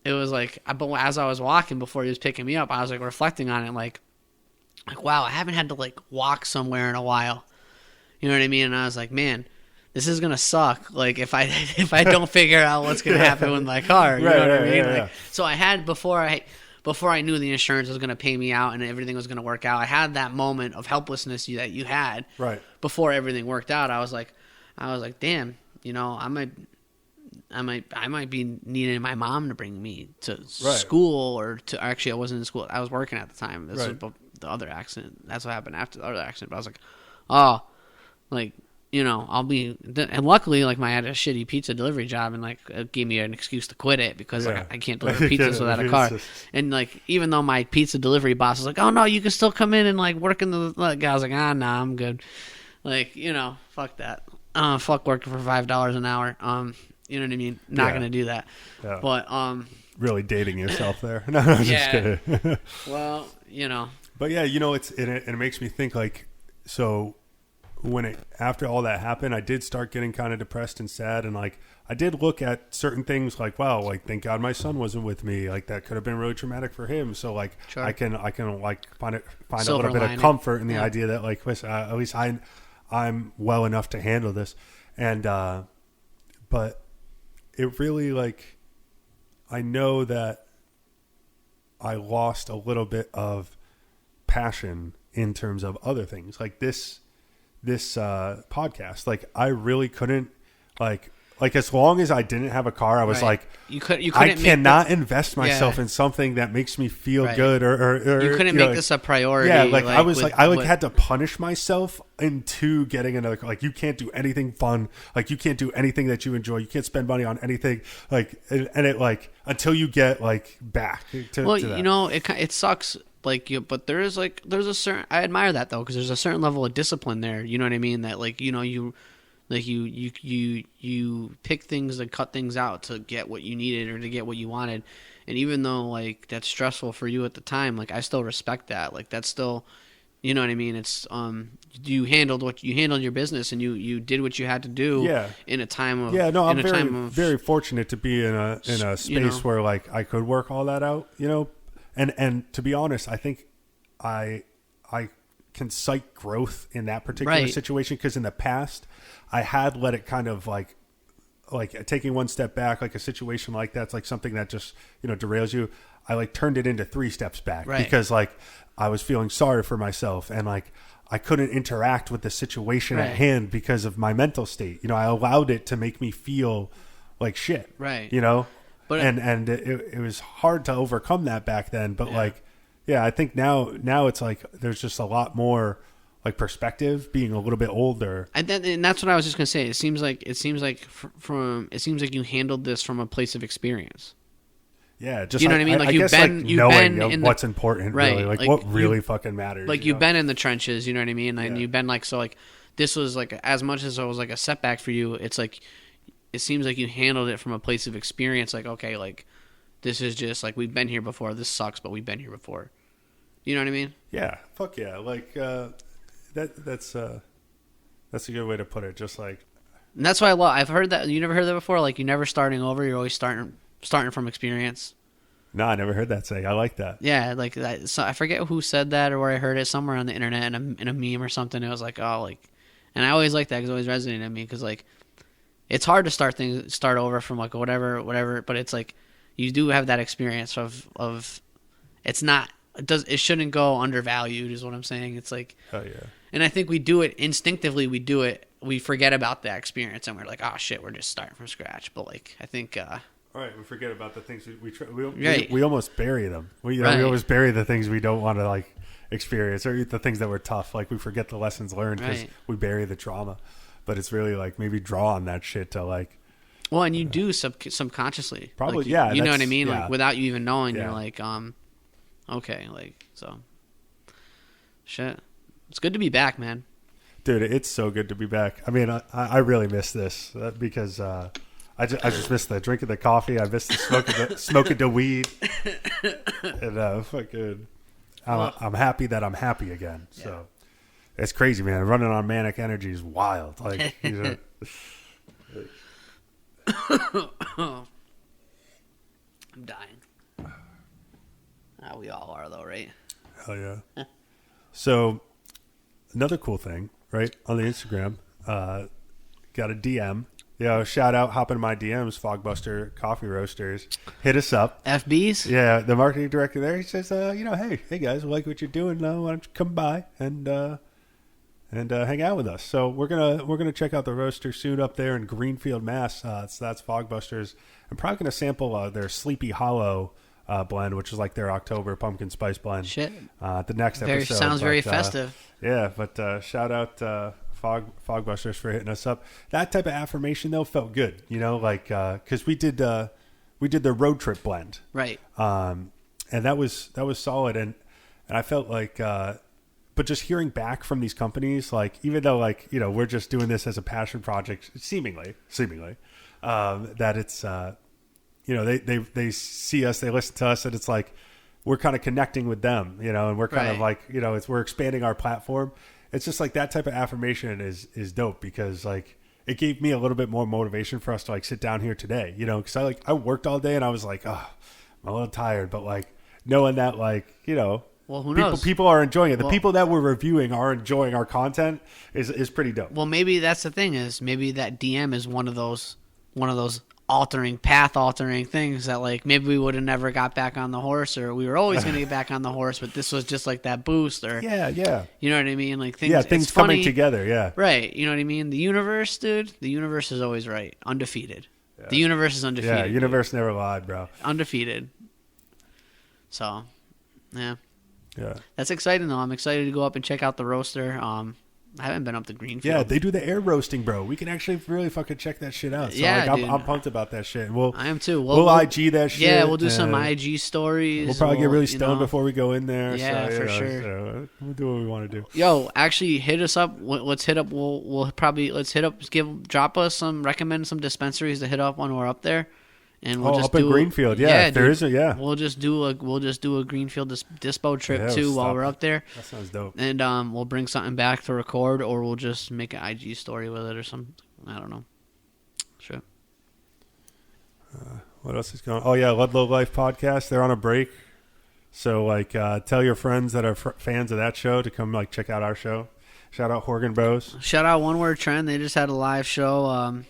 Speaker 3: it was, like, but as I was walking before he was picking me up, I was, like, reflecting on it, like, wow, I haven't had to like walk somewhere in a while. You know what I mean? And I was like, man, this is gonna suck. Like if I don't figure out what's gonna happen with my car. You know what I mean? Like, so I had before I knew the insurance was gonna pay me out and everything was gonna work out. I had that moment of helplessness that you had
Speaker 2: right
Speaker 3: before everything worked out. I was like, damn, you know, I might be needing my mom to bring me to school or to. Actually, I wasn't in school. I was working at the time. This was the other accident. That's what happened after the other accident. But I was like, oh, like, you know, I'll be. And luckily, like, I had a shitty pizza delivery job, and like, it gave me an excuse to quit it because like I can't deliver pizzas without a car. And like, even though my pizza delivery boss was like, oh no, you can still come in and like work in the. Like, I was like, nah, I'm good. Like, you know, fuck that. Fuck working for $5 an hour. You know what I mean? Not gonna do that. Yeah. But
Speaker 2: really dating yourself there. No, I'm just kidding.
Speaker 3: Well, you know.
Speaker 2: But yeah, you know, it makes me think like, so when after all that happened, I did start getting kind of depressed and sad, and like I did look at certain things like, wow, like thank God my son wasn't with me. Like that could have been really traumatic for him. So like I can like find a little bit of comfort in the idea that like, listen, at least I'm well enough to handle this. And but it really, like, I know that I lost a little bit of passion in terms of other things like this podcast. Like I really couldn't like as long as I didn't have a car, I was like, I cannot invest myself in something that makes me feel good, or
Speaker 3: you couldn't make this a priority.
Speaker 2: Yeah, like I was like, I had to punish myself into getting another car. Like you can't do anything fun. Like you can't do anything that you enjoy. You can't spend money on anything. Like, and it like until you get like back to that.
Speaker 3: You know, it sucks. Like but there's a certain, I admire that though, because there's a certain level of discipline there. You know what I mean? That like, you know, you pick things and cut things out to get what you needed or to get what you wanted. And even though like that's stressful for you at the time, like I still respect that. Like that's still, you know what I mean? It's you handled your business and you did what you had to do in a time of
Speaker 2: I'm very fortunate to be in a space where like I could work all that out, you know. And to be honest, I think I can cite growth in that particular situation, because in the past I had let it kind of like taking one step back, like a situation like that's like something that just, you know, derails you. I like turned it into 3 steps back because like I was feeling sorry for myself and like I couldn't interact with the situation at hand because of my mental state. You know, I allowed it to make me feel like shit. Right. You know, but and it was hard to overcome that back then. But like, I think now it's like there's just a lot more like perspective being a little bit older.
Speaker 3: And that's what I was just gonna say. It seems like you handled this from a place of experience.
Speaker 2: Yeah, just
Speaker 3: you know what I mean. Like you've been in
Speaker 2: what's important, really, like what really fucking matters.
Speaker 3: Like you've been in the trenches, you know what I mean. And you've been like, so like this was like, as much as it was like a setback for you, it's like it seems like you handled it from a place of experience. Like, okay, like this is just like we've been here before. This sucks, but we've been here before. You know what I mean?
Speaker 2: Yeah, fuck yeah. Like that's a good way to put it. Just like,
Speaker 3: and that's why I love. I've heard that. You never heard that before. Like you never starting over. You're always starting from experience.
Speaker 2: No, I never heard that saying. I like that.
Speaker 3: Yeah, like that. So I forget who said that or where I heard it, somewhere on the internet in a meme or something. It was like, oh, like, and I always like that because it always resonated in me because like it's hard to start over from like whatever, but it's like you do have that experience of it's not. It shouldn't go undervalued is what I'm saying. It's like,
Speaker 2: oh yeah.
Speaker 3: And I think we do it instinctively. We forget about that experience and we're like, oh shit, we're just starting from scratch. But like, I think,
Speaker 2: right, we forget about the things we almost bury them. We always bury the things we don't want to like experience, or the things that were tough. Like we forget the lessons learned because we bury the trauma. But it's really like maybe draw on that shit to like.
Speaker 3: Well, and you do subconsciously.
Speaker 2: Probably,
Speaker 3: like, you know what I mean? Like without you even knowing, you're like, okay, like, so shit. It's good to be back, man.
Speaker 2: Dude, it's so good to be back. I mean, I really miss this because I just miss the drinking the coffee. I miss the smoking the weed. And fucking, I'm happy that I'm happy again. Yeah. So it's crazy, man. Running on manic energy is wild. Like, you know.
Speaker 3: I'm dying. We all are, though, right?
Speaker 2: Hell yeah. So, another cool thing, right? On the Instagram, got a DM. Shout out, hop into my DMs, Fogbuster Coffee Roasters. Hit us up.
Speaker 3: FBs?
Speaker 2: Yeah, the marketing director there, he says, hey guys, we like what you're doing. Why don't you come by and and hang out with us. So we're gonna check out the roaster soon up there in Greenfield, Mass. So that's Fogbusters. I'm probably gonna sample their Sleepy Hollow blend, which is like their October pumpkin spice blend.
Speaker 3: Shit.
Speaker 2: The next episode
Speaker 3: Sounds very festive.
Speaker 2: Yeah, but shout out Fogbusters for hitting us up. That type of affirmation though felt good, like because we did the road trip blend,
Speaker 3: right?
Speaker 2: And that was solid, and I felt like. But just hearing back from these companies, like even though like we're just doing this as a passion project, seemingly, that it's they see us, they listen to us, and it's like we're kind of connecting with them, and we're kind of like we're expanding our platform. It's just like that type of affirmation is dope because like it gave me a little bit more motivation for us to like sit down here today, because I worked all day and I was like, oh, I'm a little tired, but like knowing that like
Speaker 3: well, who knows?
Speaker 2: People are enjoying it. The people that we're reviewing are enjoying our content is pretty dope.
Speaker 3: Well, maybe that's the thing is maybe that DM is one of those path altering things that like maybe we would have never got back on the horse, or we were always going to get back on the horse, but this was just like that boost, or
Speaker 2: yeah,
Speaker 3: you know what I mean? Like things,
Speaker 2: things
Speaker 3: it's
Speaker 2: coming
Speaker 3: funny,
Speaker 2: together, yeah,
Speaker 3: right? You know what I mean? The universe, dude. The universe is always right, undefeated. Yeah. The universe is undefeated.
Speaker 2: Yeah, universe never lied, bro.
Speaker 3: Undefeated. So, yeah.
Speaker 2: Yeah,
Speaker 3: that's exciting though. I'm excited to go up and check out the roaster. I haven't been up to Greenfield.
Speaker 2: Yeah, they do the air roasting, bro. We can actually really fucking check that shit out. So
Speaker 3: yeah,
Speaker 2: like, I'm pumped about that shit.
Speaker 3: I am too.
Speaker 2: We'll IG that shit.
Speaker 3: Yeah, we'll do some IG stories.
Speaker 2: We'll probably get really stoned before we go in there.
Speaker 3: Yeah,
Speaker 2: so,
Speaker 3: for sure.
Speaker 2: So we'll do what we want to do.
Speaker 3: Yo, actually, hit us up. Let's hit up. Drop us some. Recommend some dispensaries to hit up when we're up there. And we'll just
Speaker 2: up in Greenfield, there is
Speaker 3: We'll just do a Greenfield dispo trip too while we're up there.
Speaker 2: That sounds dope.
Speaker 3: And we'll bring something back to record, or we'll just make an IG story with it or something. I don't know. Sure.
Speaker 2: What else is going on? Oh yeah, Ludlow Life podcast. They're on a break, so like tell your friends that are fans of that show to come like check out our show. Shout out Horgan Bros.
Speaker 3: Shout out One Word Trend. They just had a live show.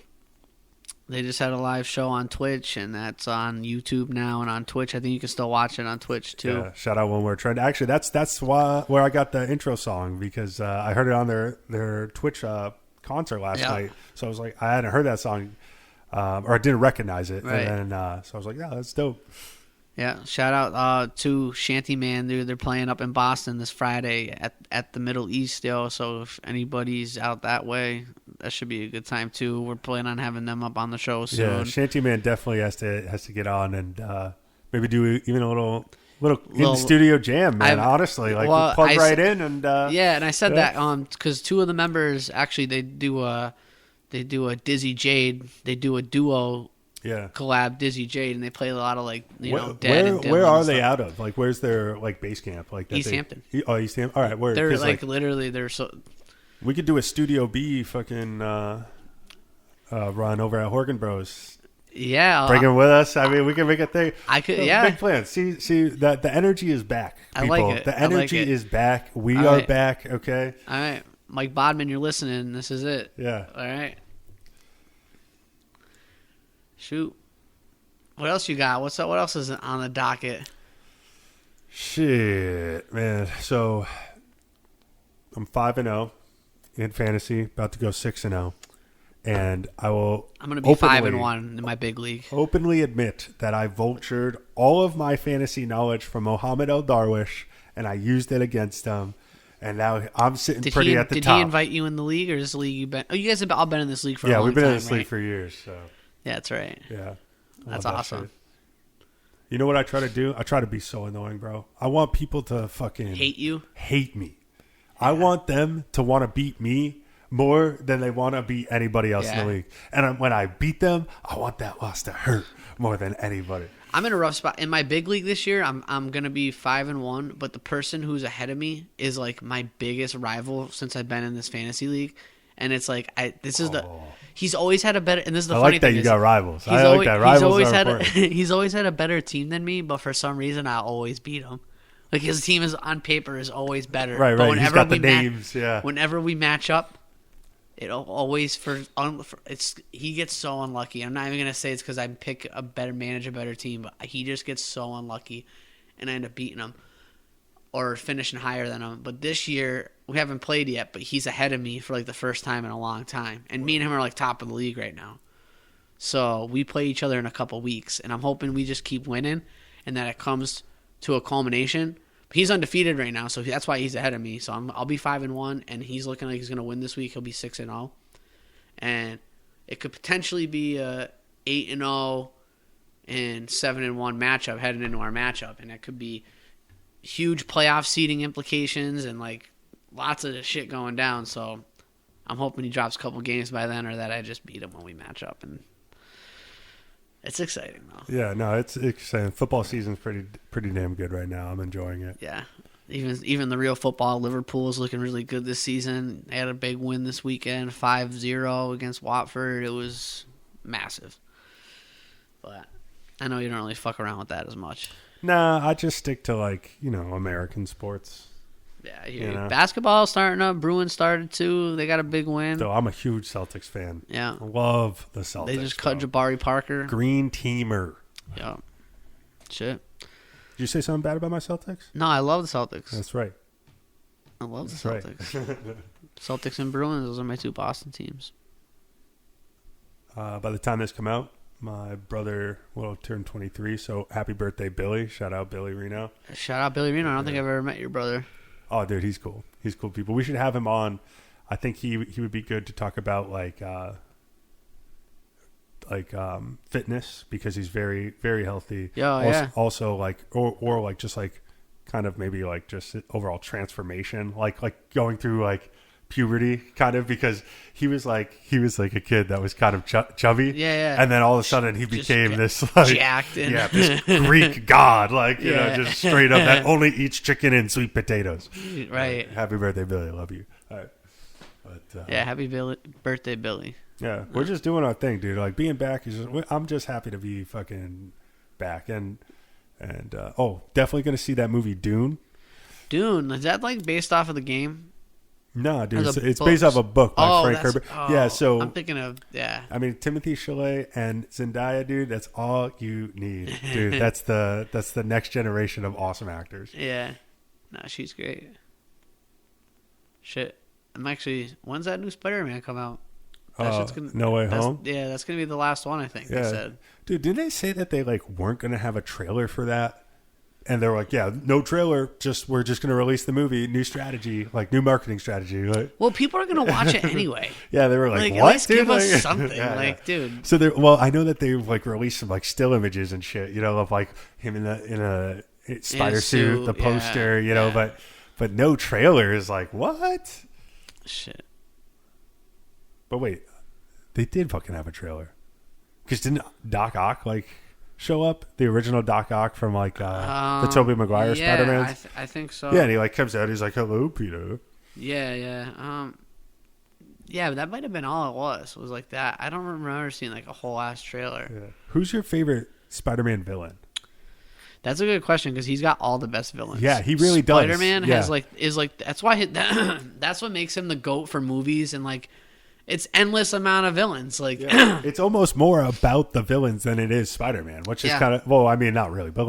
Speaker 3: They just had a live show on Twitch, and that's on YouTube now and on Twitch. I think you can still watch it on Twitch too.
Speaker 2: Yeah, shout out One Word Trend. Actually, that's where I got the intro song because I heard it on their Twitch concert last night. So I was like, I hadn't heard that song, or I didn't recognize it,
Speaker 3: right.
Speaker 2: And then so I was like, yeah, that's dope.
Speaker 3: Yeah, shout out to Shanty Man, dude. They're playing up in Boston this Friday at the Middle East, yo. So if anybody's out that way, that should be a good time too. We're planning on having them up on the show soon.
Speaker 2: Yeah, Shanty Man definitely has to get on and maybe do even a little in studio jam, man. Honestly, like we'll plug right in and
Speaker 3: yeah. And I said that because two of the members actually they do a Dizzy Jade. They do a duo.
Speaker 2: Yeah,
Speaker 3: collab Dizzy Jade, and they play a lot of like
Speaker 2: where are they out of? Like, where's their like base camp? Like
Speaker 3: East Hampton.
Speaker 2: East Hampton. All right, where
Speaker 3: they're like literally they're so.
Speaker 2: We could do a Studio B fucking run over at Horgan Bros.
Speaker 3: Yeah,
Speaker 2: bring them with us. I mean, we can make a thing.
Speaker 3: I could.
Speaker 2: Big plans. See that the energy is back. People.
Speaker 3: I like it.
Speaker 2: The energy is back. We are back. Okay.
Speaker 3: All right, Mike Bodman, you're listening. This is it.
Speaker 2: Yeah.
Speaker 3: All right. Shoot. What else you got? What's up? What else is on the docket?
Speaker 2: Shit, man. So I'm 5-0 in fantasy, about to go 6-0, and I'm
Speaker 3: going to be 5-1 in my big league.
Speaker 2: Openly admit that I vultured all of my fantasy knowledge from Mohammed El Darwish, and I used it against him. And now I'm sitting at the top.
Speaker 3: Did he invite you in the league, or is this league you've been? Oh, you guys have all been in this league for a long time.
Speaker 2: Yeah, we've been in this
Speaker 3: right?
Speaker 2: league for years. So.
Speaker 3: Yeah, that's right.
Speaker 2: Yeah.
Speaker 3: That's awesome.
Speaker 2: You know what I try to do? I try to be so annoying, bro. I want people to fucking
Speaker 3: hate you.
Speaker 2: Hate me. Yeah. I want them to want to beat me more than they want to beat anybody else in the league. And when I beat them, I want that loss to hurt more than anybody.
Speaker 3: I'm in a rough spot. In my big league this year, I'm going to be 5-1, but the person who's ahead of me is like my biggest rival since I've been in this fantasy league. And it's like he's always had a better, and this is the funny thing. I like that
Speaker 2: you got rivals. I like that rivals are important.
Speaker 3: He's always had a better team than me, but for some reason I always beat him. Like his team is on paper is always better.
Speaker 2: Right.
Speaker 3: But
Speaker 2: He's got the names.
Speaker 3: Whenever we match up, it'll always he gets so unlucky. I'm not even gonna say it's because I pick a better team, but he just gets so unlucky, and I end up beating him. or finishing higher than him. But this year, we haven't played yet, but he's ahead of me for like the first time in a long time. And me and him are like top of the league right now. So we play each other in a couple weeks, and I'm hoping we just keep winning and that it comes to a culmination. But he's undefeated right now, so that's why he's ahead of me. So I'll be 5-1, and he's looking like he's going to win this week. He'll be 6-0. And it could potentially be a 8-0 and 7-1 matchup heading into our matchup, and it could be huge playoff seeding implications and like lots of shit going down. So I'm hoping he drops a couple games by then, or that I just beat him when we match up. And it's exciting though.
Speaker 2: Yeah, no, it's exciting. Football season's pretty damn good right now. I'm enjoying it.
Speaker 3: Yeah. Even the real football, Liverpool is looking really good this season. They had a big win this weekend, 5-0 against Watford. It was massive. But I know you don't really fuck around with that as much.
Speaker 2: Nah, I just stick to like, American sports.
Speaker 3: Yeah, basketball starting up. Bruins started too. They got a big win.
Speaker 2: So I'm a huge Celtics fan.
Speaker 3: Yeah.
Speaker 2: I love the Celtics.
Speaker 3: They just cut Jabari Parker.
Speaker 2: Green teamer.
Speaker 3: Yeah. Shit.
Speaker 2: Did you say something bad about my Celtics?
Speaker 3: No, I love the Celtics.
Speaker 2: That's right.
Speaker 3: I love the Celtics. Right. Celtics and Bruins, those are my two Boston teams.
Speaker 2: By the time this come out, my brother will turn 23, so happy birthday, Billy. Shout out Billy Reno.
Speaker 3: Shout out Billy Reno. I don't think I've ever met your brother.
Speaker 2: Oh, dude, he's cool. He's cool people. We should have him on. I think he would be good to talk about fitness, because he's very, very healthy. Also like or like just like kind of maybe like just overall transformation, like going through like puberty kind of, because he was like a kid that was kind of chubby, and then all of a sudden he became this like
Speaker 3: jacked
Speaker 2: this Greek god, just straight up that only eats chicken and sweet potatoes.
Speaker 3: Right.
Speaker 2: Happy birthday, Billy. I love you. All right. But,
Speaker 3: happy birthday, Billy.
Speaker 2: Yeah, we're just doing our thing, dude. Like being back is I'm just happy to be fucking back, and definitely gonna see that movie Dune.
Speaker 3: Dune, is that like based off of the game?
Speaker 2: No, dude, it's based off a book by Frank Herbert. Yeah, so
Speaker 3: I'm thinking of
Speaker 2: I mean, Timothée Chalamet and Zendaya, dude. That's all you need, dude. that's the next generation of awesome actors.
Speaker 3: Yeah, no, she's great. Shit, when's that new Spider-Man come out?
Speaker 2: No Way Home?
Speaker 3: Yeah, that's going to be the last one, I think, they said.
Speaker 2: Dude, didn't they say that they weren't going to have a trailer for that? And they were like, yeah, no trailer, we're just going to release the movie, new strategy, new marketing strategy.
Speaker 3: Well, people are going to watch it anyway.
Speaker 2: Yeah, they were like, what,
Speaker 3: at least
Speaker 2: dude?
Speaker 3: Give us something, dude.
Speaker 2: So I know that they released some still images and shit, of him in a spider suit, the poster, but no trailer is what?
Speaker 3: Shit.
Speaker 2: But wait, they did fucking have a trailer. Because didn't Doc Ock show up? The original Doc Ock from the Tobey Maguire Spider-Man?
Speaker 3: I think so.
Speaker 2: Yeah, and he comes out, he's like, hello, Peter.
Speaker 3: Yeah. Yeah, but that might have been all it was like that. I don't remember seeing a whole ass trailer.
Speaker 2: Yeah. Who's your favorite Spider-Man villain?
Speaker 3: That's a good question, because he's got all the best villains.
Speaker 2: Yeah, he really does.
Speaker 3: Spider-Man has that's why that's what makes him the GOAT for movies, and it's endless amount of villains.
Speaker 2: It's almost more about the villains than it is Spider-Man, which is kind of, well, I mean, not really, but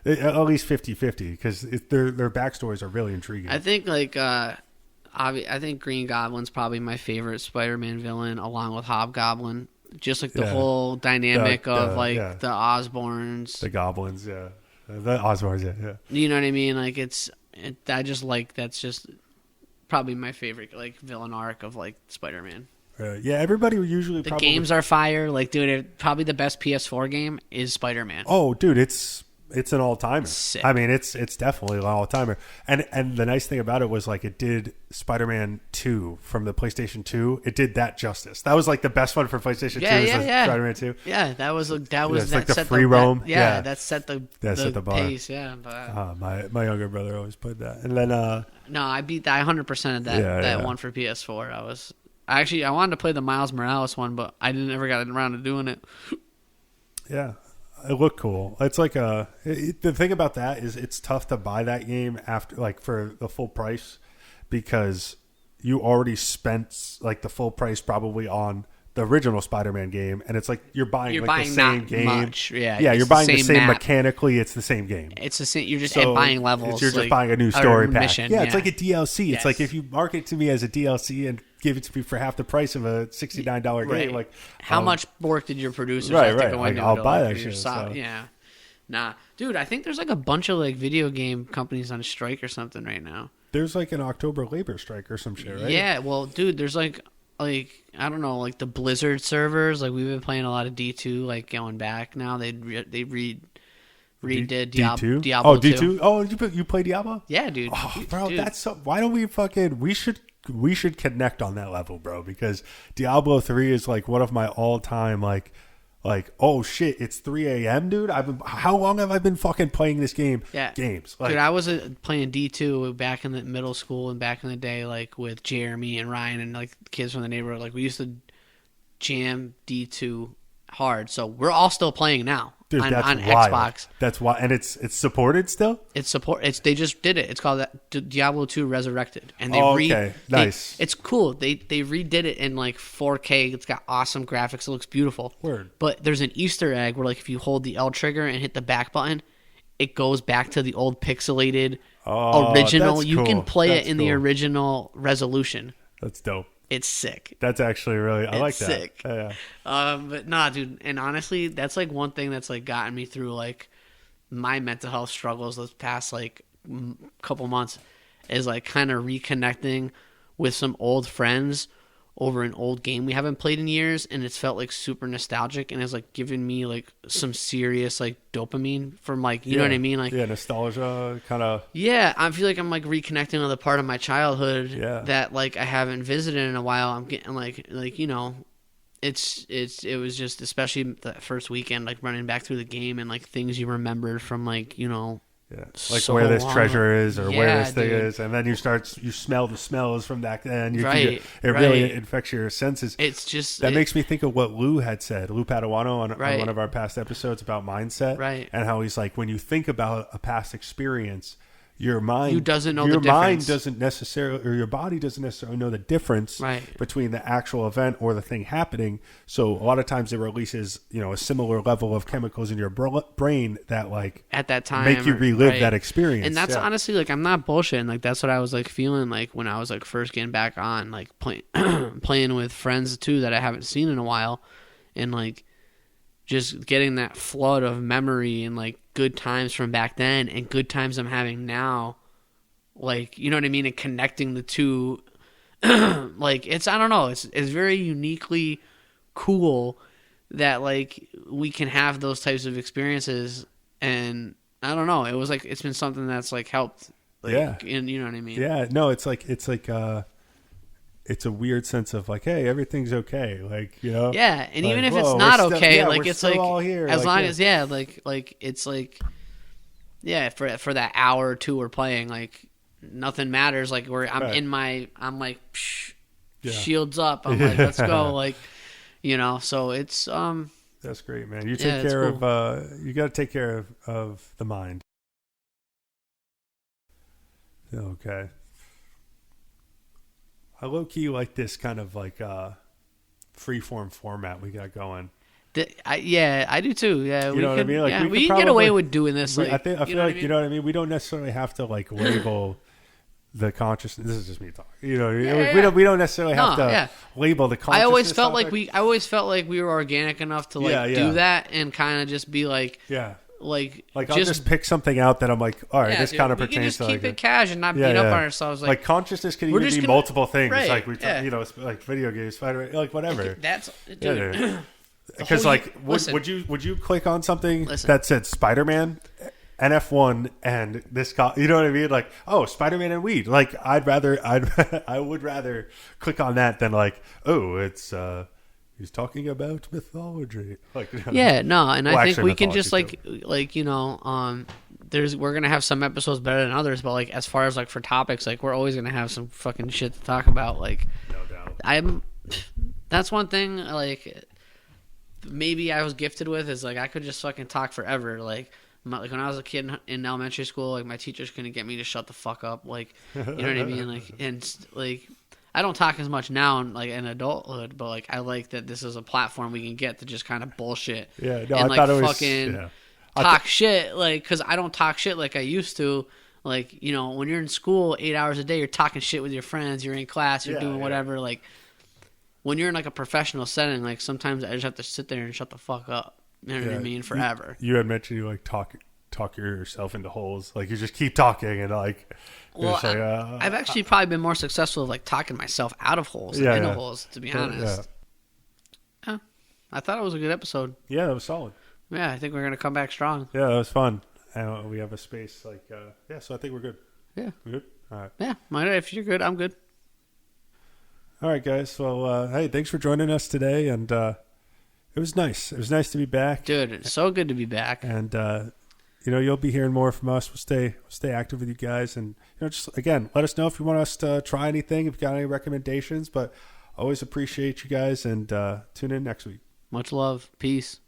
Speaker 2: at least 50-50, because their backstories are really intriguing.
Speaker 3: I think I think Green Goblin's probably my favorite Spider-Man villain, along with Hobgoblin. Just the whole dynamic of the Osborns,
Speaker 2: the Goblins, the Osborns, yeah.
Speaker 3: You know what I mean? That's just probably my favorite villain arc of Spider-Man.
Speaker 2: Yeah, everybody usually
Speaker 3: the games are fire. Dude, probably the best PS4 game is Spider-Man.
Speaker 2: Oh, dude, it's an all-timer.
Speaker 3: Sick.
Speaker 2: I mean, it's definitely an all-timer. And the nice thing about it was it did Spider-Man 2 from the PlayStation 2. It did that justice. That was the best one for PlayStation 2.
Speaker 3: Yeah.
Speaker 2: Spider-Man 2.
Speaker 3: Yeah, that was
Speaker 2: it's
Speaker 3: the
Speaker 2: free roam.
Speaker 3: That set the
Speaker 2: bar.
Speaker 3: pace. Yeah, but
Speaker 2: my younger brother always played that. And then
Speaker 3: no, I beat that 100% of that one for PS4. I wanted to play the Miles Morales one, but I never got around to doing it.
Speaker 2: Yeah. It looked cool. It's the thing about that is it's tough to buy that game after for the full price, because you already spent the full price probably on the original Spider-Man game, and it's like you're buying
Speaker 3: You're
Speaker 2: like
Speaker 3: buying
Speaker 2: the same
Speaker 3: not
Speaker 2: game.
Speaker 3: much. Yeah,
Speaker 2: Yeah,
Speaker 3: it's
Speaker 2: you're buying the same
Speaker 3: map.
Speaker 2: mechanically. It's the same game.
Speaker 3: It's the same. You're just
Speaker 2: So
Speaker 3: buying levels.
Speaker 2: You're just
Speaker 3: like,
Speaker 2: buying a new story pack.
Speaker 3: mission,
Speaker 2: Yeah, it's like a DLC.
Speaker 3: Yes.
Speaker 2: It's like if you market it to me as a DLC and give it to me for half the price of a $69
Speaker 3: Right.
Speaker 2: game, like
Speaker 3: how much work did your producers
Speaker 2: Right,
Speaker 3: have to
Speaker 2: right.
Speaker 3: go
Speaker 2: Like,
Speaker 3: into
Speaker 2: I'll
Speaker 3: it?
Speaker 2: buy
Speaker 3: Like,
Speaker 2: that
Speaker 3: for your
Speaker 2: shit,
Speaker 3: so-
Speaker 2: so.
Speaker 3: Yeah. Nah, dude, I think there's like a bunch of like video game companies on strike or something right now.
Speaker 2: there's like an October labor strike or some shit, right?
Speaker 3: Yeah, well, dude, there's like I don't know, like the Blizzard servers. Like we've been playing a lot of D2, like going back now. They redid
Speaker 2: D2?
Speaker 3: Diablo
Speaker 2: Oh,
Speaker 3: 2.
Speaker 2: D2? Oh, you play Diablo?
Speaker 3: Yeah, dude.
Speaker 2: Oh, bro,
Speaker 3: Dude.
Speaker 2: that's so. Why don't we fucking? We should connect on that level, bro. Because Diablo 3 is like one of my all time like oh shit, it's 3 a.m. dude. How long have I been fucking playing this game?
Speaker 3: Yeah.
Speaker 2: Games. Like,
Speaker 3: Dude, I was playing D2 back in the middle school and back in the day, like with Jeremy and Ryan and like kids from the neighborhood. Like we used to jam D2 hard. So we're all still playing now
Speaker 2: dude,
Speaker 3: on
Speaker 2: that's wild.
Speaker 3: Xbox.
Speaker 2: That's why, and it's supported still.
Speaker 3: They just did it. It's called Diablo 2 Resurrected, and they
Speaker 2: okay, nice.
Speaker 3: It's cool. They redid it in like 4K. It's got awesome graphics. It looks beautiful.
Speaker 2: Word.
Speaker 3: But there's an Easter egg where like if you hold the L trigger and hit the back button, it goes back to the old pixelated original.
Speaker 2: That's
Speaker 3: You
Speaker 2: cool.
Speaker 3: can play
Speaker 2: That's
Speaker 3: it in the
Speaker 2: cool.
Speaker 3: original resolution.
Speaker 2: That's dope.
Speaker 3: It's sick.
Speaker 2: That's actually really. I like that.
Speaker 3: Sick.
Speaker 2: Yeah.
Speaker 3: But nah, dude. And honestly, that's like one thing that's like gotten me through like my mental health struggles those past like couple months is like kind of reconnecting with some old friends over an old game we haven't played in years, and it's felt like super nostalgic and it's like given me like some serious like dopamine from like you know what I mean, like
Speaker 2: nostalgia kind of.
Speaker 3: yeah, I feel like I'm like reconnecting with a part of my childhood that like I haven't visited in a while. I'm getting like you know, it was just especially that first weekend like running back through the game and like things you remembered from like you know.
Speaker 2: Yeah, like
Speaker 3: so
Speaker 2: where this
Speaker 3: long.
Speaker 2: treasure is or where this thing
Speaker 3: dude.
Speaker 2: is, and then you smell the smells from that, and
Speaker 3: Right,
Speaker 2: it really infects your senses.
Speaker 3: It's just
Speaker 2: that makes me think of what Lou had said, Lou Padawan on
Speaker 3: Right.
Speaker 2: one of our past episodes about mindset,
Speaker 3: Right.
Speaker 2: and how he's like, when you think about a past experience, your mind
Speaker 3: doesn't know
Speaker 2: your
Speaker 3: the
Speaker 2: mind
Speaker 3: difference.
Speaker 2: doesn't necessarily, or your body doesn't necessarily know the difference
Speaker 3: Right.
Speaker 2: between the actual event or the thing happening. So a lot of times it releases, you know, a similar level of chemicals in your brain that like
Speaker 3: at that time
Speaker 2: make you relive
Speaker 3: right.
Speaker 2: that experience.
Speaker 3: And that's honestly like I'm not bullshitting. Like that's what I was like feeling like when I was like first getting back on, like playing with friends too that I haven't seen in a while, and like just getting that flood of memory and like good times from back then and good times I'm having now. Like, you know what I mean? And connecting the two, like it's, I don't know. It's very uniquely cool that like we can have those types of experiences. And I don't know. It was like, it's been something that's like helped. Like,
Speaker 2: Yeah.
Speaker 3: And you know what I mean?
Speaker 2: Yeah, no, it's a weird sense of like, hey, everything's okay, like, you know.
Speaker 3: Yeah, and
Speaker 2: like,
Speaker 3: even if
Speaker 2: whoa,
Speaker 3: it's not
Speaker 2: we're still-
Speaker 3: okay,
Speaker 2: yeah,
Speaker 3: like
Speaker 2: we're
Speaker 3: it's
Speaker 2: still
Speaker 3: like
Speaker 2: all here.
Speaker 3: as
Speaker 2: like,
Speaker 3: long
Speaker 2: yeah.
Speaker 3: as like it's like for that hour or two we're playing, like nothing matters. Like I'm
Speaker 2: Right.
Speaker 3: in my I'm psh,
Speaker 2: Yeah.
Speaker 3: shields up. I'm like, let's go, like you know. So it's
Speaker 2: That's great, man. You
Speaker 3: Yeah,
Speaker 2: take
Speaker 3: it's
Speaker 2: care
Speaker 3: cool.
Speaker 2: of you got to take care of the mind. Okay. I low key like this kind of like free form format we got going.
Speaker 3: I do too. Yeah,
Speaker 2: You know what I mean? Like,
Speaker 3: yeah,
Speaker 2: we
Speaker 3: we
Speaker 2: could
Speaker 3: can get away
Speaker 2: probably-
Speaker 3: with doing this. Like,
Speaker 2: I feel
Speaker 3: you know
Speaker 2: like
Speaker 3: what I
Speaker 2: you know what I mean. We don't necessarily have to like label the consciousness. This is just me talking. You know,
Speaker 3: Yeah.
Speaker 2: we don't necessarily have
Speaker 3: No,
Speaker 2: to
Speaker 3: yeah.
Speaker 2: label the consciousness.
Speaker 3: I always felt
Speaker 2: topic.
Speaker 3: like we were organic enough to like
Speaker 2: Yeah, yeah.
Speaker 3: do that and kind of just be like
Speaker 2: like I'll just pick something out that I'm like, all right,
Speaker 3: yeah,
Speaker 2: this
Speaker 3: dude,
Speaker 2: kind of
Speaker 3: we can
Speaker 2: pertains
Speaker 3: just
Speaker 2: to
Speaker 3: keep
Speaker 2: like
Speaker 3: it cash and not
Speaker 2: Yeah,
Speaker 3: beat up
Speaker 2: yeah.
Speaker 3: on ourselves.
Speaker 2: like consciousness can
Speaker 3: we're
Speaker 2: even
Speaker 3: just
Speaker 2: be
Speaker 3: gonna-
Speaker 2: multiple things.
Speaker 3: right,
Speaker 2: Like we,
Speaker 3: yeah.
Speaker 2: you know, it's like video games, Spider, like whatever.
Speaker 3: That's
Speaker 2: Yeah,
Speaker 3: dude.
Speaker 2: Because
Speaker 3: whole
Speaker 2: like,
Speaker 3: year- listen.
Speaker 2: would you click on something
Speaker 3: Listen.
Speaker 2: that said Spider-Man, NF1, and this? You know what I mean? Like, oh, Spider-Man and weed. Like, I would rather click on that than like, oh, it's he's talking about mythology. Like,
Speaker 3: Yeah, no, and
Speaker 2: Well,
Speaker 3: I think
Speaker 2: actually,
Speaker 3: we can just
Speaker 2: mythology,
Speaker 3: like you know, we're gonna have some episodes better than others, but like as far as like for topics, like we're always gonna have some fucking shit to talk about. Like,
Speaker 2: no doubt.
Speaker 3: that's one thing like maybe I was gifted with is like I could just fucking talk forever. Like when I was a kid in elementary school, like my teachers couldn't get me to shut the fuck up. Like, you know what I mean? Like, and like I don't talk as much now in adulthood, but like I like that this is a platform we can get to just kind of bullshit.
Speaker 2: Yeah, no,
Speaker 3: and
Speaker 2: I
Speaker 3: like
Speaker 2: thought it was
Speaker 3: fucking talk shit, like because I don't talk shit like I used to. Like, when you're in school 8 hours a day, you're talking shit with your friends, you're in class, you're doing whatever. Like, when you're in like a professional setting, like sometimes I just have to sit there and shut the fuck up. You know what I mean? Forever.
Speaker 2: You had mentioned you like talk yourself into holes. Like you just keep talking and like.
Speaker 3: Well, I've actually probably been more successful like talking myself out of holes than into holes, to be honest. Yeah. I thought it was a good episode.
Speaker 2: Yeah, that was solid.
Speaker 3: Yeah, I think we're gonna come back strong.
Speaker 2: Yeah, that was fun. And we have a space like so I think we're good.
Speaker 3: Yeah.
Speaker 2: We're good? All right.
Speaker 3: Yeah. If you're good, I'm good.
Speaker 2: All right, guys. Well, hey, thanks for joining us today, and it was nice. It was nice to be back.
Speaker 3: Dude, it's so good to be back.
Speaker 2: And you'll be hearing more from us. We'll stay active with you guys, and just again, let us know if you want us to try anything, if you got any recommendations. But always appreciate you guys, and tune in next week.
Speaker 3: Much love. Peace.